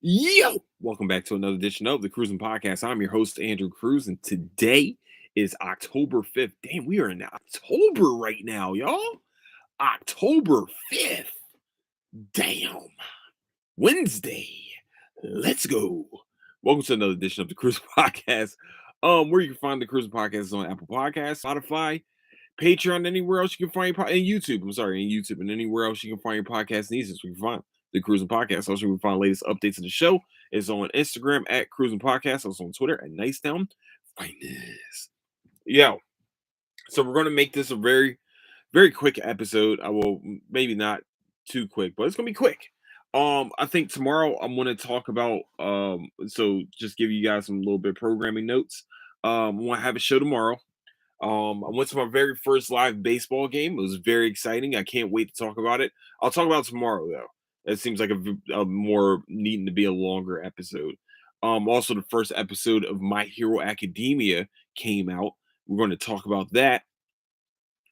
Yo, welcome back to another edition of the Cruising Podcast. I'm your host, Andrew Cruz, and today is October 5th. Damn, we are in October right now, y'all. October 5th. Damn. Wednesday. Let's go. Welcome to another edition of the Cruising Podcast. Where you can find the Cruising Podcast is on Apple Podcasts, Spotify, Patreon, anywhere else you can find your and YouTube. I'm sorry, and YouTube and anywhere else you can find your podcast needs. We can find the Cruising Podcast. Also, we can find latest updates of the show. It's on Instagram at Cruising Podcast. Also on Twitter at Nicetown Finest. Yo, so we're gonna make this a very, very quick episode. I will maybe not too quick, but it's gonna be quick. I think tomorrow I'm gonna talk about so just give you guys some little bit of programming notes. I want to have a show tomorrow. I went to my very first live baseball game. It was very exciting. I can't wait to talk about it. I'll talk about it tomorrow though. It seems like a more needing to be a longer episode. Also the first episode of My Hero Academia came out. We're going to talk about that.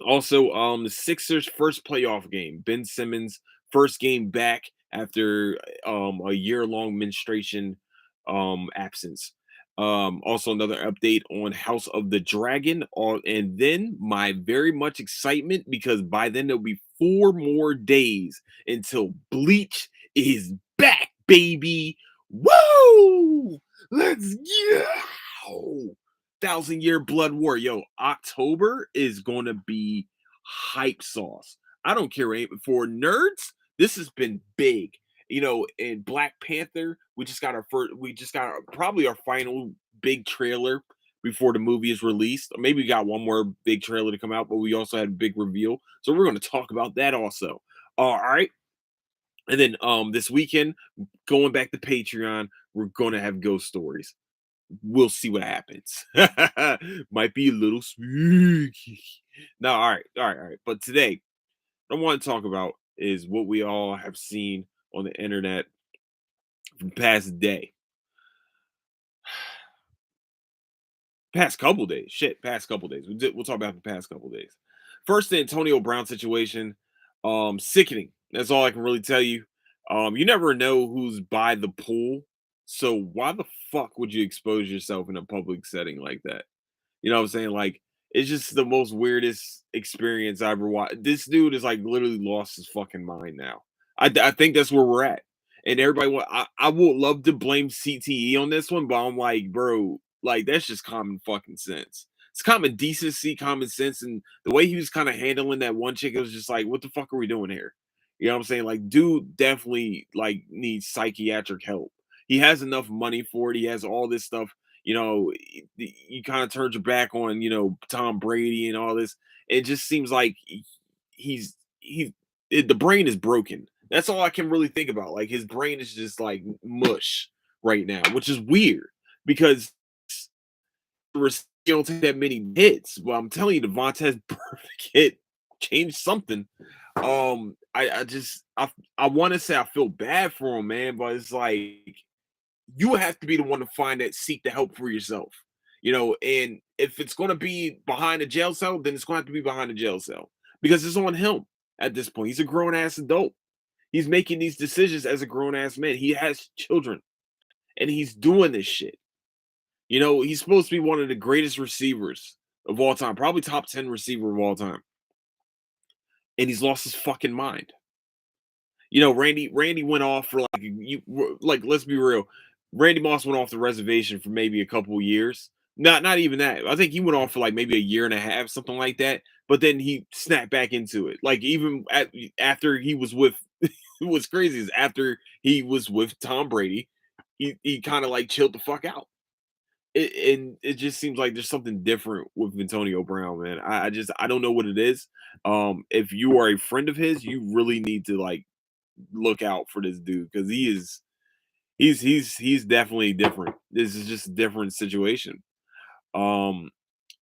Also, the Sixers' first playoff game. Ben Simmons' first game back after a year-long menstruation absence. Also, another update on House of the Dragon. And then my very much excitement because by then there'll be 4 more days until Bleach is back, baby. Woo! Let's go! Thousand Year Blood War. Yo, October is gonna be hype sauce. I don't care for nerds. This has been big. In Black Panther, we just got probably our final big trailer before the movie is released. Or maybe we got one more big trailer to come out, but we also had a big reveal. So we're gonna talk about that also. All right. And then this weekend, going back to Patreon, we're gonna have ghost stories. We'll see what happens. Might be a little spooky. No, all right. But today, what I want to talk about is what we all have seen on the internet for the past day, past couple days. Shit, past couple days. We'll talk about the past couple days. First, the Antonio Brown situation, sickening. That's all I can really tell you. You never know who's by the pool, so why the fuck would you expose yourself in a public setting like that? You know what I'm saying? Like, it's just the most weirdest experience I ever watched. This dude is like literally lost his fucking mind now. I think that's where we're at. And everybody, I would love to blame CTE on this one, but I'm like, bro, like that's just common fucking sense. It's common decency, common sense, and the way he was kind of handling that one chick, it was just like, what the fuck are we doing here? You know what I'm saying? Like, dude definitely like needs psychiatric help. He has enough money for it. He has all this stuff. You kind of turned your back on, Tom Brady and all this. It just seems like he's he the brain is broken. That's all I can really think about. Like his brain is just like mush right now, which is weird because you don't take that many hits. Well, I'm telling you, the Devontae's perfect hit changed something. I want to say I feel bad for him, man, but it's like you have to be the one to find that seek the help for yourself. And if it's going to be behind a jail cell, then it's going to have to be behind a jail cell because it's on him at this point. He's a grown ass adult. He's making these decisions as a grown ass man. He has children and he's doing this shit. He's supposed to be one of the greatest receivers of all time, probably top 10 receiver of all time. And he's lost his fucking mind. Randy went off for like let's be real. Randy Moss went off the reservation for maybe a couple of years. Not even that. I think he went off for like maybe a year and a half, something like that. But then he snapped back into it. Like even after he was with what's crazy is after he was with Tom Brady, he kind of like chilled the fuck out. And it just seems like there's something different with Antonio Brown, man. I don't know what it is. If you are a friend of his, you really need to like look out for this dude because he's definitely different. This is just a different situation. Um,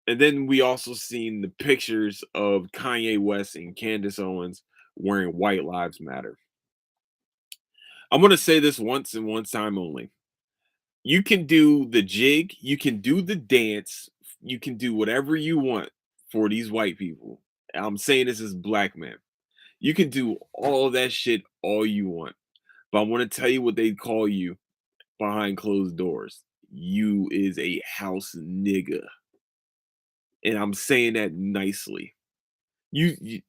and then we also seen the pictures of Kanye West and Candace Owens wearing White Lives Matter. I'm gonna say this once and one time only. You can do the jig, you can do the dance, you can do whatever you want for these white people. I'm saying this as a black man. You can do all of that shit all you want. But I want to tell you what they call you. behind closed doors. You is a house nigga. And I'm saying that nicely. You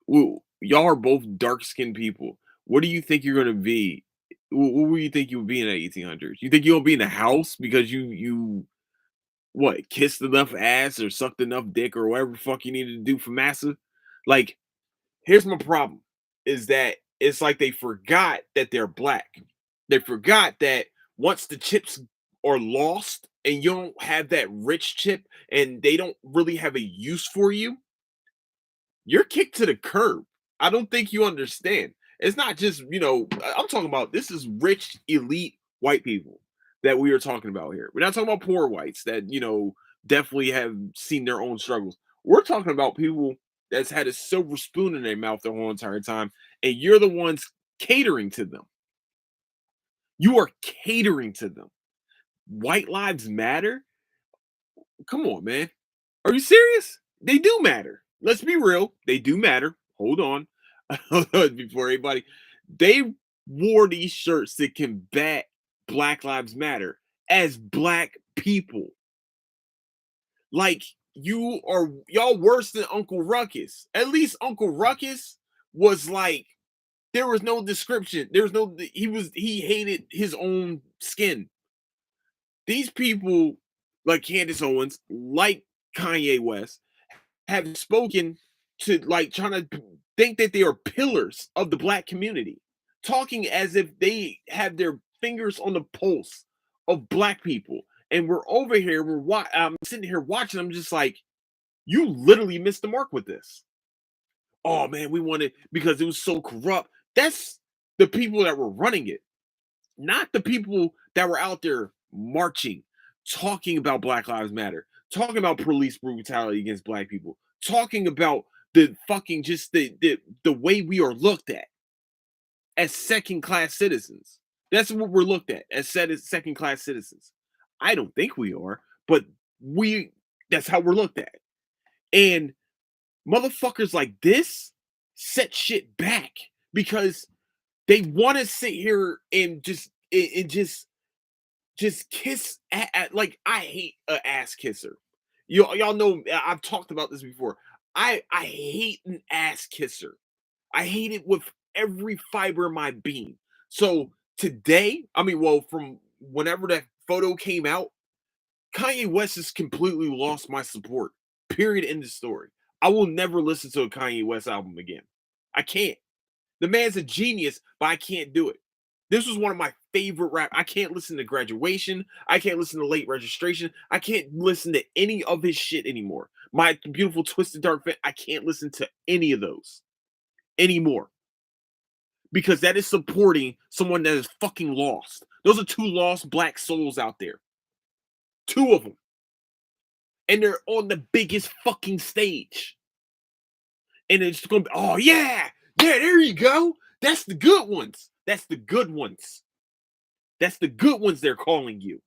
well, y'all are both dark-skinned people. What do you think you're gonna be? What would you think you would be in the 1800s? You think you'll be in a house because you what, kissed enough ass or sucked enough dick or whatever the fuck you needed to do for massa? Like, here's my problem, is that it's like they forgot that they're black. They forgot that once the chips are lost and you don't have that rich chip and they don't really have a use for you, you're kicked to the curb. I don't think you understand. It's not just, I'm talking about this is rich, elite white people that we are talking about here. We're not talking about poor whites that, definitely have seen their own struggles. We're talking about people that's had a silver spoon in their mouth the whole entire time, and you're the ones catering to them. You are catering to them. White lives matter? Come on, man. Are you serious? They do matter. Let's be real. They do matter. Hold on. Before anybody, they wore these shirts to combat Black Lives Matter as black people. Like, y'all worse than Uncle Ruckus. At least Uncle Ruckus was like, there was no description. There was no, he hated his own skin. These people, like Candace Owens, like Kanye West, have spoken to like trying to think that they are pillars of the black community, talking as if they have their fingers on the pulse of black people. And we're over here, I'm sitting here watching. I'm just like, you literally missed the mark with this. Oh man, we wanted because it was so corrupt. That's the people that were running it, not the people that were out there marching, talking about Black Lives Matter, talking about police brutality against black people, talking about the fucking just the way we are looked at as second class citizens. That's what we're looked at as second class citizens. I don't think we are, but we that's how we're looked at. And motherfuckers like this set shit back because they want to sit here and just kiss like I hate a ass kisser. Y'all know I've talked about this before. I hate an ass kisser. I hate it with every fiber of my being. So today, I mean, well, from whenever that photo came out, Kanye West has completely lost my support. Period. End of story. I will never listen to a Kanye West album again. I can't. The man's a genius, but I can't do it. This was one of my favorite rap. I can't listen to Graduation. I can't listen to Late Registration. I can't listen to any of his shit anymore. My Beautiful Twisted Dark Fit. I can't listen to any of those anymore because that is supporting someone that is fucking lost. Those are two lost black souls out there. Two of them. And they're on the biggest fucking stage. And it's going to be, oh, yeah. Yeah, there you go. That's the good ones. That's the good ones. That's the good ones they're calling you.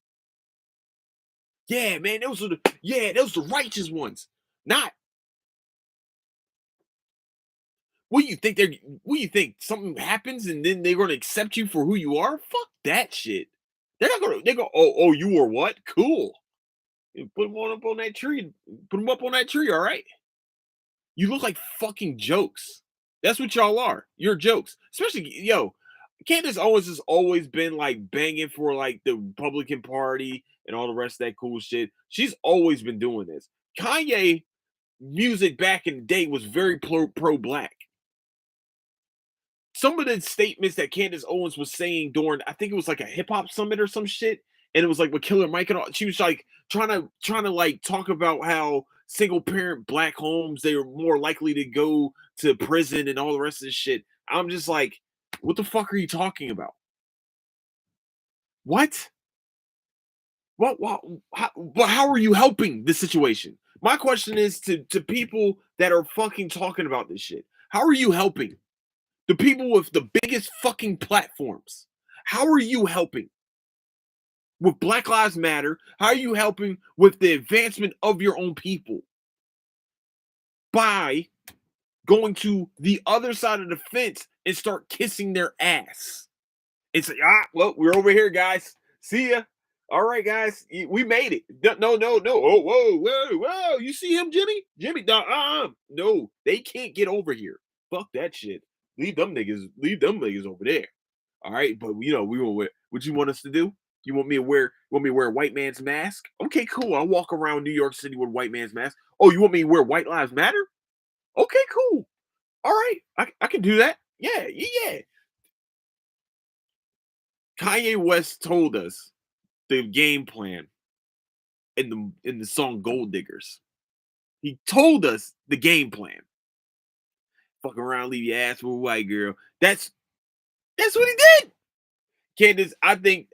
Yeah, man, those are the righteous ones. Not what do you think something happens and then they're gonna accept you for who you are? Fuck that shit. They're gonna oh you were what? Cool. Put them up on that tree. Put them up on that tree, all right? You look like fucking jokes. That's what y'all are. You're jokes. Especially, Candace Owens has always been like banging for like the Republican Party and all the rest of that cool shit. She's always been doing this. Kanye music back in the day was very pro black. Some of the statements that Candace Owens was saying during, I think it was like a hip hop summit or some shit, and it was like with Killer Mike and all. She was like trying to like talk about how single parent black homes they are more likely to go to prison and all the rest of this shit. I'm just like, what the fuck are you talking about? What? What? How are you helping the situation? My question is to people that are fucking talking about this shit. How are you helping? The people with the biggest fucking platforms. How are you helping? With Black Lives Matter, how are you helping with the advancement of your own people? By going to the other side of the fence and start kissing their ass. And say, well, we're over here, guys. See ya. All right, guys, we made it. No, no, no. Oh, whoa, whoa, whoa. You see him, Jimmy? Jimmy, no, they can't get over here. Fuck that shit. Leave them niggas over there. All right, but we want what you want us to do? You want me to wear a white man's mask? Okay, cool. I'll walk around New York City with a white man's mask. Oh, you want me to wear White Lives Matter? Okay, cool. All right, I can do that. Yeah, yeah, yeah. Kanye West told us the game plan in the song Gold Diggers. He told us the game plan. Fuck around, leave your ass with a white girl. That's what he did. Candace, I think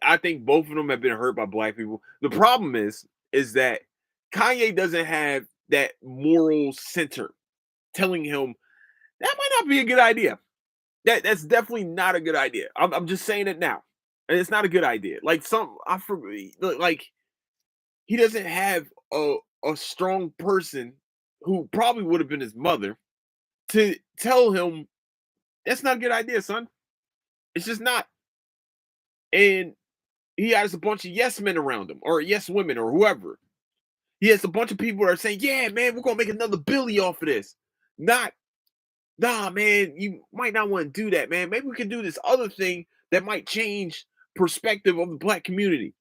both of them have been hurt by black people. The problem is that Kanye doesn't have that moral center telling him that might not be a good idea. That's definitely not a good idea. I'm just saying it now. And it's not a good idea. Like I forget, like he doesn't have a strong person who probably would have been his mother to tell him that's not a good idea, son. It's just not. And he has a bunch of yes men around him, or yes women, or whoever. He has a bunch of people that are saying, "Yeah, man, we're gonna make another Billy off of this." Not, nah, man, you might not want to do that, man. Maybe we can do this other thing that might change perspective of the black community.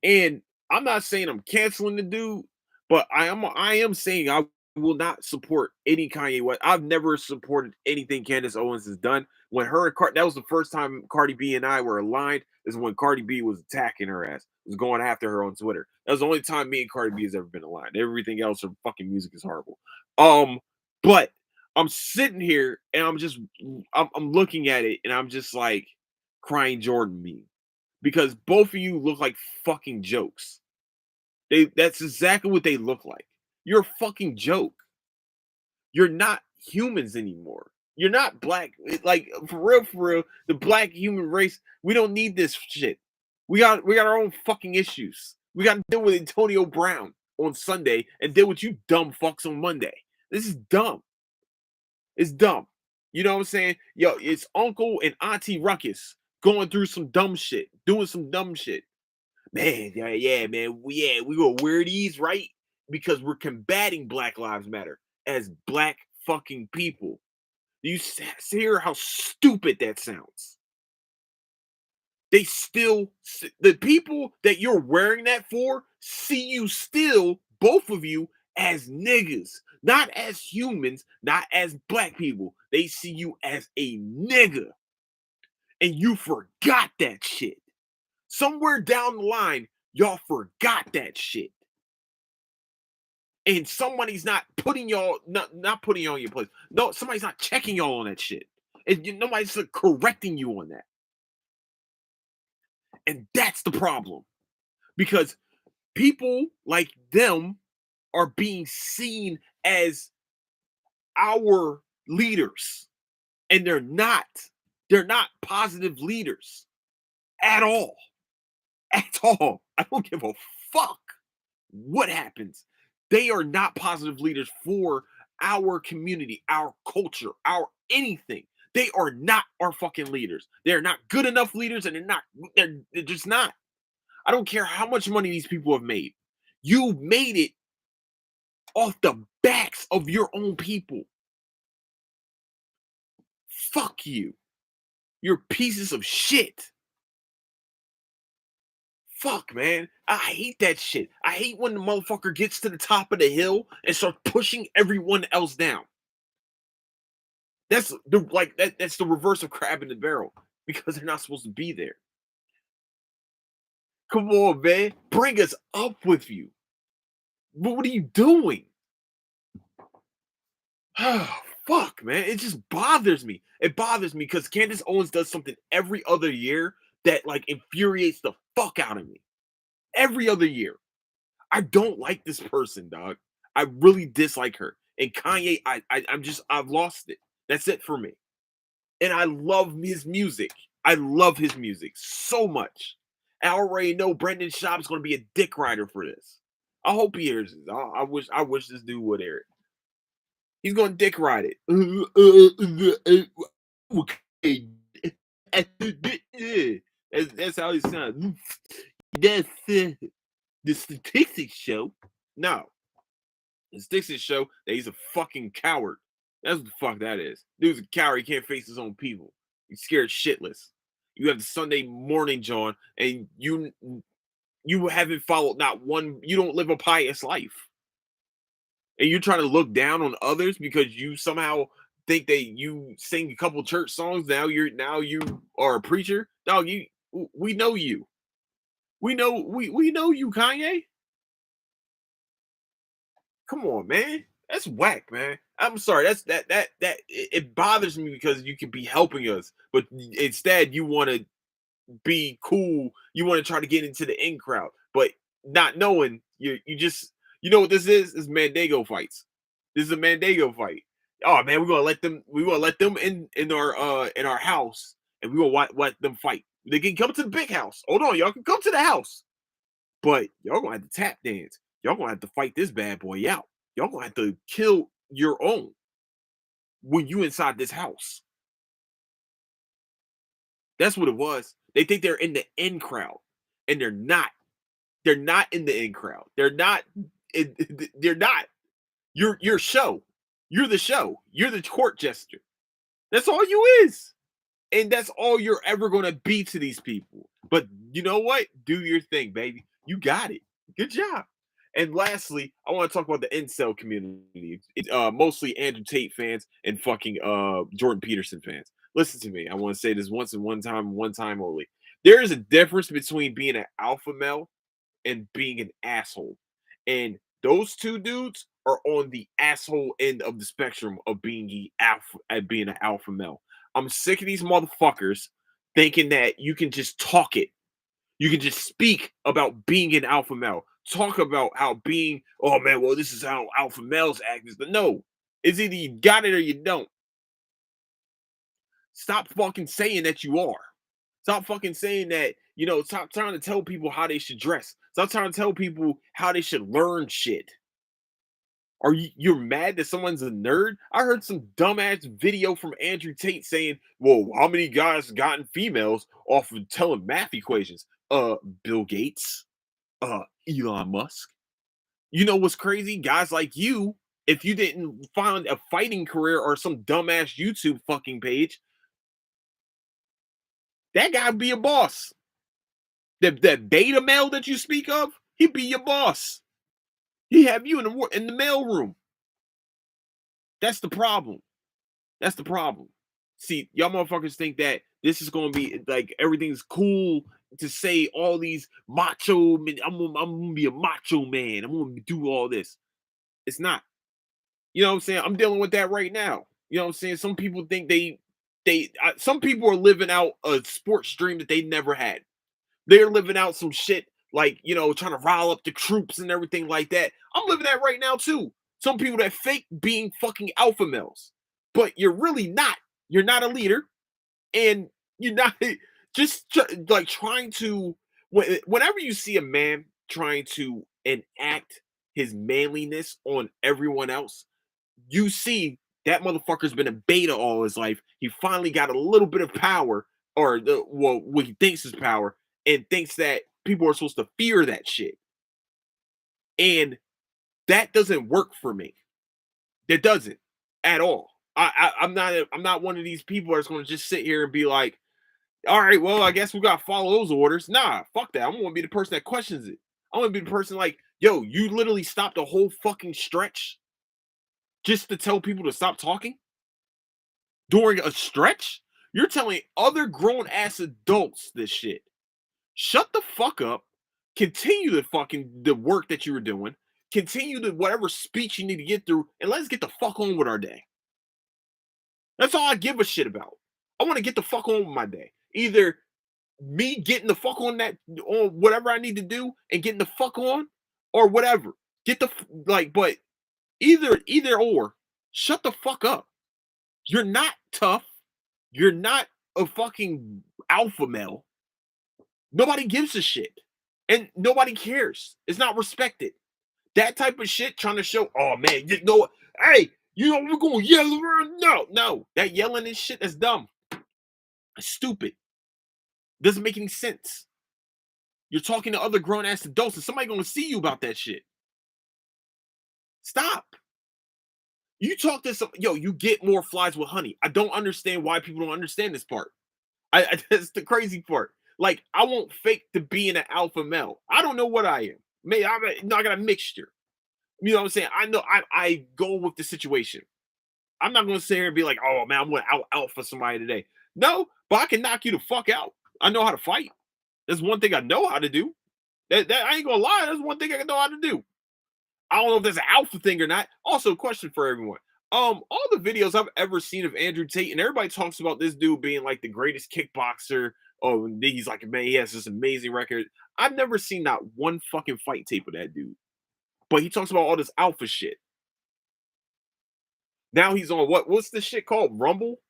And I'm not saying I'm canceling the dude, but I am saying I will not support any Kanye West. I've never supported anything Candace Owens has done. When her and that was the first time Cardi B and I were aligned, is when Cardi B was attacking her ass, was going after her on Twitter. That was the only time me and Cardi B has ever been aligned. Everything else, her fucking music is horrible. But I'm sitting here and I'm looking at it and I'm just like crying Jordan meme because both of you look like fucking jokes. That's exactly what they look like. You're a fucking joke. You're not humans anymore. You're not black. Like for real, the black human race, we don't need this shit. We got our own fucking issues. We got to deal with Antonio Brown on Sunday and deal with you dumb fucks on Monday. This is dumb. It's dumb. You know what I'm saying? Yo, it's Uncle and Auntie Ruckus going through some dumb shit, doing some dumb shit. Man, yeah, man. We gonna wear these, right? Because we're combating Black Lives Matter as black fucking people. Do you hear how stupid that sounds? They still, the people that you're wearing that for see you still, both of you, as niggas, not as humans, not as black people. They see you as a nigga. And you forgot that shit. Somewhere down the line, y'all forgot that shit. And somebody's not putting y'all, not putting y'all in your place. No, somebody's not checking y'all on that shit. And nobody's correcting you on that. And that's the problem. Because people like them are being seen as our leaders. And they're not. They're not positive leaders at all. At all. I don't give a fuck what happens. They are not positive leaders for our community, our culture, our anything. They are not our fucking leaders. They're not good enough leaders, and they're just not. I don't care how much money these people have made. You made it off the backs of your own people. Fuck you. You're pieces of shit. Fuck, man. I hate that shit. I hate when the motherfucker gets to the top of the hill and starts pushing everyone else down. That's the reverse of crab in the barrel because they're not supposed to be there. Come on, man. Bring us up with you. What are you doing? Fuck, man. It just bothers me. It bothers me because Candace Owens does something every other year that like infuriates the fuck out of me. Every other year. I don't like this person, dog. I really dislike her. And Kanye, I've lost it. That's it for me. And I love his music. I love his music so much. I already know Brendan Schaub's going to be a dick rider for this. I hope he hears this. I wish this dude would hear it. He's going to dick ride it. That's how he sounds. That's the statistics show. No, the statistics show that he's a fucking coward. That's what the fuck that is. Dude's a coward. He can't face his own people. He's scared shitless. You have the Sunday morning, John, and you haven't followed not one. You don't live a pious life, and you're trying to look down on others because you somehow think that you sing a couple church songs. Now you are a preacher. Dog, we know you. We know you, Kanye. Come on, man. That's whack, man. I'm sorry. It bothers me because you could be helping us, but instead you want to be cool. You want to try to get into the in crowd, but not knowing you just you know what this is? Is Mandego fights. This is a Mandego fight. Oh man, we're gonna let them in our house, and we're gonna let them fight. They can come to the big house. Hold on, y'all can come to the house. But y'all gonna have to tap dance. Y'all gonna have to fight this bad boy out. Y'all gonna have to kill your own when you inside this house. That's what it was. They think they're in the in crowd, and they're not. They're not in the in crowd. They're not. They're not. You're show. You're the show. You're the court jester. That's all you is. And that's all you're ever going to be to these people. But you know what? Do your thing, baby. You got it. Good job. And lastly, I want to talk about the incel community. It's mostly Andrew Tate fans and fucking Jordan Peterson fans. Listen to me. I want to say this once and one time only. There is a difference between being an alpha male and being an asshole. And those two dudes are on the asshole end of the spectrum of being being an alpha male. I'm sick of these motherfuckers thinking that you can just talk it. You can just speak about being an alpha male. Talk about how being, oh man, well, this is how alpha males act. But no, it's either you got it or you don't. Stop fucking saying that you are. Stop fucking saying that, stop trying to tell people how they should dress. Stop trying to tell people how they should learn shit. Are you're mad that someone's a nerd? I heard some dumbass video from Andrew Tate saying, "Well, how many guys gotten females off of telling math equations?" Bill Gates, Elon Musk. You know what's crazy? Guys like you, if you didn't find a fighting career or some dumbass YouTube fucking page, that guy would be a boss. That beta male that you speak of, he'd be your boss. He have you in the mail room. That's the problem. That's the problem. See, y'all motherfuckers think that this is gonna be like everything's cool to say all these macho men. I'm gonna be a macho man. I'm gonna do all this. It's not. You know what I'm saying? I'm dealing with that right now. You know what I'm saying? Some people think some people are living out a sports dream that they never had. They're living out some shit like, trying to rile up the troops and everything like that. I'm living that right now too. Some people that fake being fucking alpha males, but you're really not. You're not a leader, and you're not like trying to. Whenever you see a man trying to enact his manliness on everyone else, you see that motherfucker's been a beta all his life. He finally got a little bit of power, or what he thinks is power, and thinks that people are supposed to fear that shit. And that doesn't work for me. It doesn't at all. I'm not one of these people that's going to just sit here and be like, all right, well, I guess we got to follow those orders. Nah, fuck that. I'm going to be the person that questions it. I'm going to be the person like, yo, you literally stopped a whole fucking stretch just to tell people to stop talking during a stretch? You're telling other grown ass adults this shit. Shut the fuck up. Continue the work that you were doing. Continue the whatever speech you need to get through, and let's get the fuck on with our day. That's all I give a shit about. I want to get the fuck on with my day. Either me getting the fuck on whatever I need to do and getting the fuck on, or whatever. But either or. Shut the fuck up. You're not tough. You're not a fucking alpha male. Nobody gives a shit. And nobody cares. It's not respected. That type of shit trying to show, oh man, hey, we're going to yell around. No. That yelling and shit is dumb. It's stupid. Doesn't make any sense. You're talking to other grown ass adults and somebody gonna see you about that shit. Stop. You talk to some you get more flies with honey. I don't understand why people don't understand this part. That's the crazy part. Like, I won't fake to being an alpha male. I don't know what I am. Maybe I got a mixture. You know what I'm saying? I know I go with the situation. I'm not gonna sit here and be like, oh man, I'm gonna out alpha somebody today. No, but I can knock you the fuck out. I know how to fight. That's one thing I know how to do. That I ain't gonna lie, that's one thing I know how to do. I don't know if that's an alpha thing or not. Also, question for everyone. All the videos I've ever seen of Andrew Tate, and everybody talks about this dude being like the greatest kickboxer. Oh, and he's like, man, he has this amazing record. I've never seen not one fucking fight tape of that dude. But he talks about all this alpha shit. Now he's on what's this shit called? Rumble?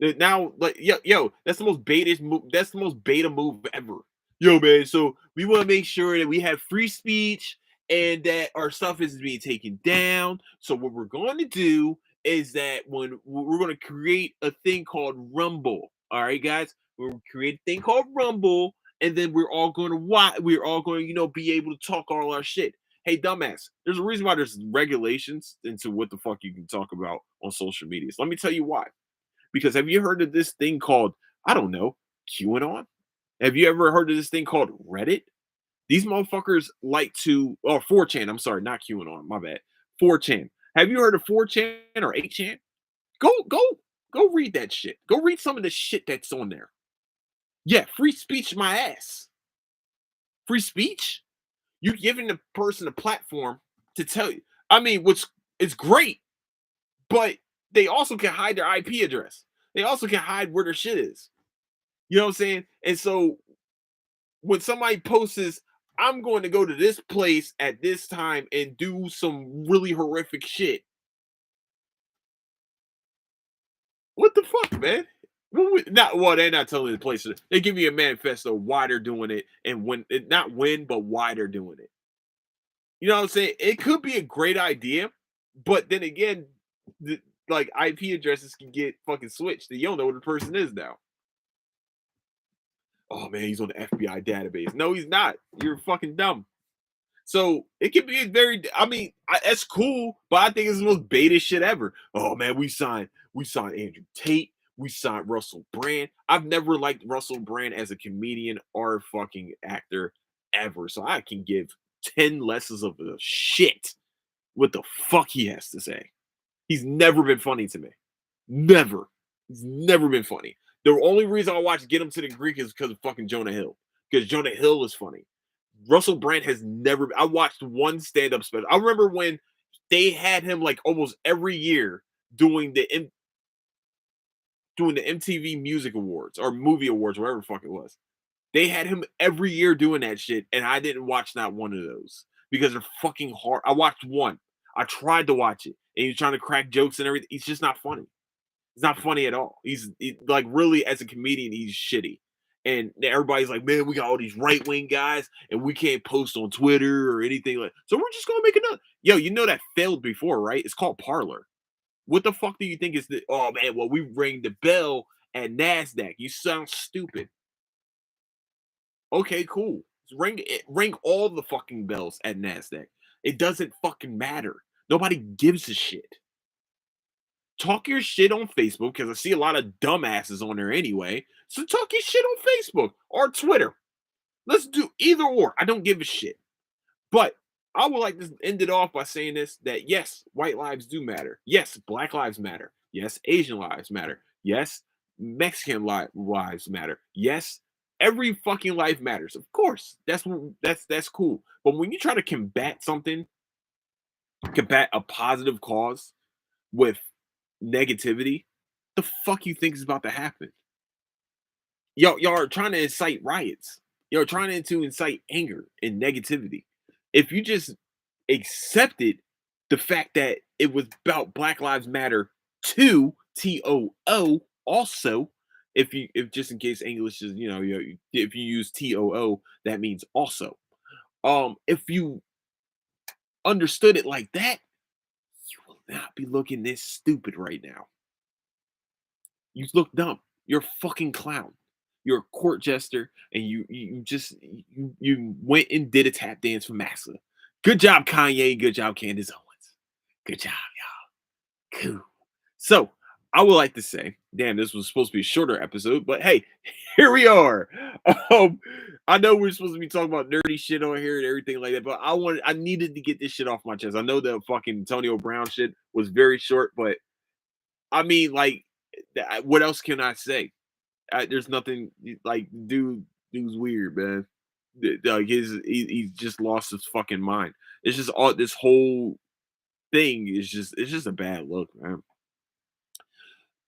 Now, like, yo, that's the most beta move. That's the most beta move ever. Yo, man. So we want to make sure that we have free speech and that our stuff isn't being taken down. So what we're going to do is that when we're going to create a thing called Rumble. All right, guys, we'll create a thing called Rumble, and then we're all going to watch. We're all going to, be able to talk all our shit. Hey, dumbass, there's a reason why there's regulations into what the fuck you can talk about on social media. So let me tell you why. Because have you heard of this thing called, I don't know, QAnon? Have you ever heard of this thing called Reddit? These motherfuckers like to, 4chan, I'm sorry, not QAnon, my bad. 4chan. Have you heard of 4chan or 8chan? Go read that shit. Go read some of the shit that's on there. Yeah, free speech my ass. Free speech? You're giving the person a platform to tell you. I mean, which is great, but they also can hide their IP address. They also can hide where their shit is. You know what I'm saying? And so when somebody posts, I'm going to go to this place at this time and do some really horrific shit. What the fuck, man? They're not telling the place. They give you a manifesto why they're doing it and when not when, but why they're doing it. You know what I'm saying? It could be a great idea, but then again, like IP addresses can get fucking switched. You don't know what the person is now. Oh man, he's on the FBI database. No, he's not. You're fucking dumb. So it can be I mean, that's cool, but I think it's the most beta shit ever. Oh man, we signed Andrew Tate, we signed Russell Brand. I've never liked Russell Brand as a comedian or fucking actor ever. So I can give 10 lessons of the shit what the fuck he has to say. He's never been funny to me. Never. He's never been funny. The only reason I watch Get Him to the Greek is because of fucking Jonah Hill. Because Jonah Hill is funny. Russell Brand has never. I watched one stand-up special. I remember when they had him like almost every year doing the MTV Music Awards or Movie Awards, whatever the fuck it was. They had him every year doing that shit, and I didn't watch not one of those because they're fucking hard. I watched one. I tried to watch it, and he's trying to crack jokes and everything. It's just not funny. It's not funny at all. Like really as a comedian, he's shitty. And everybody's like, man, we got all these right wing guys, and we can't post on Twitter or anything like. So we're just gonna make another. Yo, you know that failed before, right? It's called Parlor. What the fuck do you think is the? Oh man, well we rang the bell at Nasdaq. You sound stupid. Okay, cool. Ring all the fucking bells at Nasdaq. It doesn't fucking matter. Nobody gives a shit. Talk your shit on Facebook because I see a lot of dumbasses on there anyway. So talk your shit on Facebook or Twitter. Let's do either or. I don't give a shit. But I would like to end it off by saying this that yes, white lives do matter. Yes, black lives matter. Yes, Asian lives matter. Yes, Mexican lives matter. Yes, every fucking life matters. Of course. That's cool. But when you try to combat a positive cause with negativity, the fuck you think is about to happen? Y'all are trying to incite riots. Y'all are trying to incite anger and negativity. If you just accepted the fact that it was about Black Lives Matter too, TOO, also, if just in case English is, if you use TOO, that means also. If you understood it like that, you will not be looking this stupid right now. You look dumb. You're a fucking clown. you're a court jester, and you went and did a tap dance for Massa. Good job, Kanye. Good job, Candace Owens. Good job, y'all. Cool. So I would like to say, damn, this was supposed to be a shorter episode, but hey, here we are. Um, I know we're supposed to be talking about nerdy shit on here and everything like that, but I needed to get this shit off my chest. I know the fucking Antonio Brown shit was very short, but I mean, like, what else can I say? There's nothing like dude's weird, man. Like he's just lost his fucking mind. It's just all this whole thing is just it's just a bad look, man.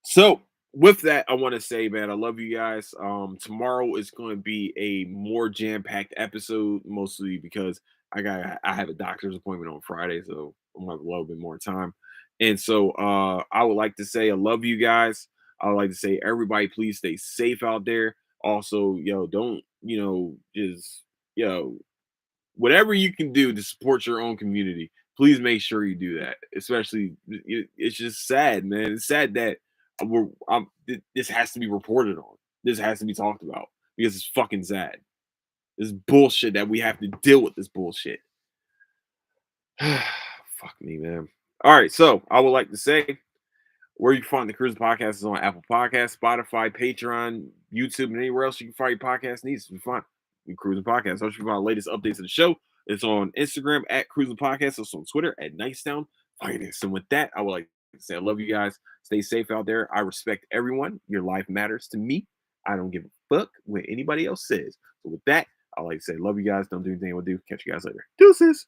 So with that, I want to say, man, I love you guys. Tomorrow is going to be a more jam-packed episode, mostly because I have a doctor's appointment on Friday, so I'm gonna have a little bit more time. And so I would like to say I love you guys. I would like to say everybody please stay safe out there. Also, don't, just whatever you can do to support your own community, please make sure you do that. Especially, it's just sad, man. It's sad that this has to be reported on. This has to be talked about because it's fucking sad. This bullshit that we have to deal with this bullshit. Fuck me, man. All right, so I would like to say where you can find the Cruising Podcast is on Apple Podcasts, Spotify, Patreon, YouTube, and anywhere else you can find your podcast needs. You find the Cruising Podcast. Also, you can find the latest updates of the show. It's on Instagram at Cruising Podcast. It's on Twitter at Nicetown Finance. And with that, I would like to say I love you guys. Stay safe out there. I respect everyone. Your life matters to me. I don't give a fuck what anybody else says. So with that, I like to say love you guys. Don't do anything I will do. Catch you guys later. Deuces.